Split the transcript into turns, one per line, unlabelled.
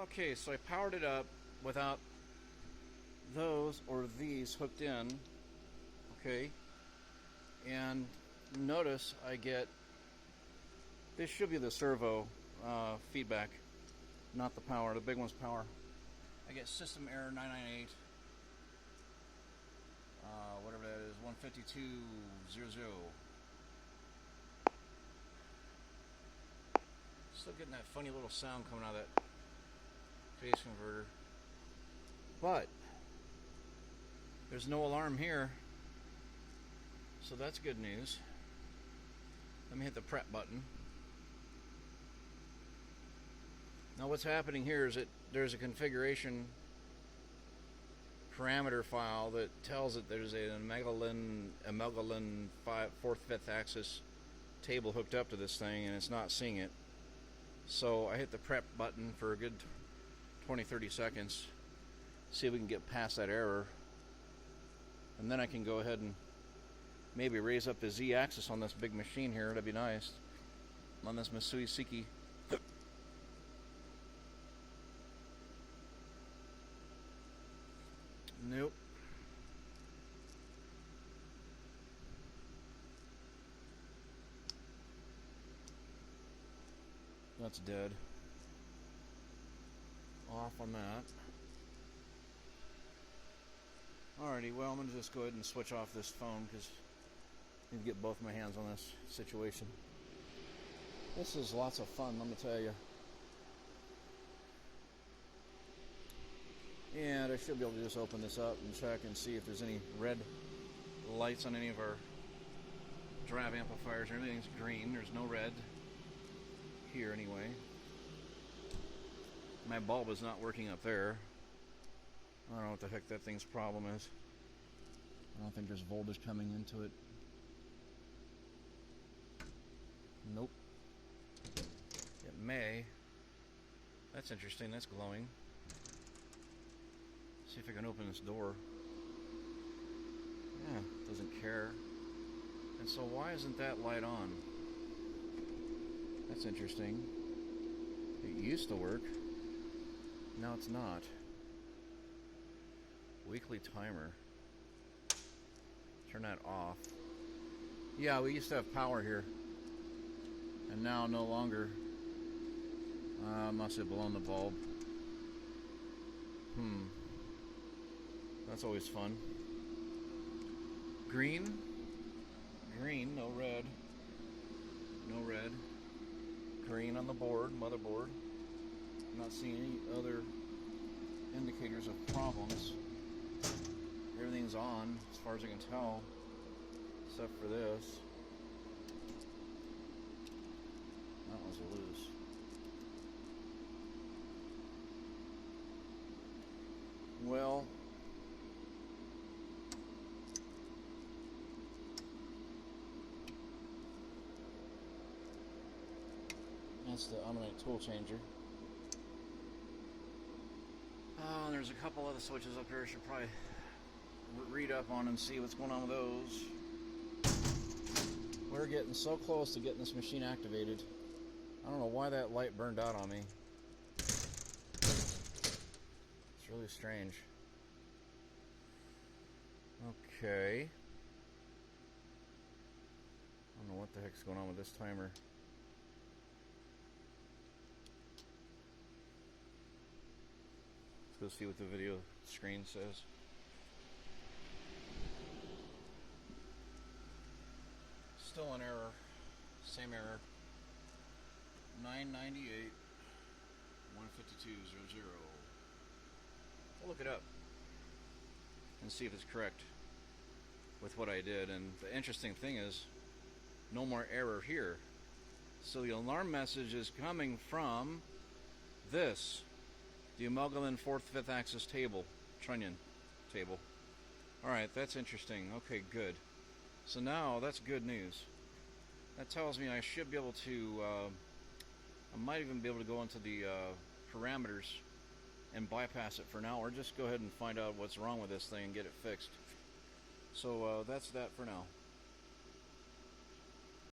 Okay, so I powered it up without those or these hooked in. Okay, and notice I get, this should be the servo feedback, not the power. The big one's power. I get system error 998, whatever that is, 15200. Still getting that funny little sound coming out of that phase converter. But there's no alarm here, so that's good news. Let me hit the prep button. Now what's happening here is that there's a configuration parameter file that tells it there's a Magnifying 4th, 5th axis table hooked up to this thing, and it's not seeing it. So I hit the prep button for a good 20-30 seconds, see if we can get past that error, and then I can go ahead and maybe raise up the Z-axis on this big machine here. That'd be nice. On this Mitsui-Seiki. Nope. That's dead. Off on that. Alrighty, well, I'm going to just go ahead and switch off this phone because I need to get both my hands on this situation. This is lots of fun, let me tell you. And I should be able to just open this up and check and see if there's any red lights on any of our drive amplifiers. Everything's green. There's no red here anyway. My bulb is not working up there. I don't know what the heck that thing's problem is. I don't think there's voltage coming into it. Nope. It may. That's interesting. That's glowing. See if I can open this door. Yeah, doesn't care. And so why isn't that light on? That's interesting. It used to work. Now it's not. Weekly timer. Turn that off. Yeah, we used to have power here. And now no longer. Must have blown the bulb. That's always fun. Green. Green, no red. No red. Green on the board, motherboard. I'm not seeing any other indicators of problems. Everything's on, as far as I can tell, except for this. That one's loose. Well, that's the Omni tool changer. Oh, and there's a couple other switches up here I should probably read up on and see what's going on with those. We're getting so close to getting this machine activated. I don't know why that light burned out on me. It's really strange. Okay. I don't know what the heck's going on with this timer. Let's go see what the video screen says. Still an error. Same error. 998 15200. We'll look it up and see if it's correct with what I did. And the interesting thing is, no more error here. So the alarm message is coming from this, the Magnifying 4th, 5th axis table, trunnion table. Alright, that's interesting. Okay, good. So now that's good news. That tells me I should be able to, I might even be able to go into the parameters and bypass it for now, or just go ahead and find out what's wrong with this thing and get it fixed. So that's that for now.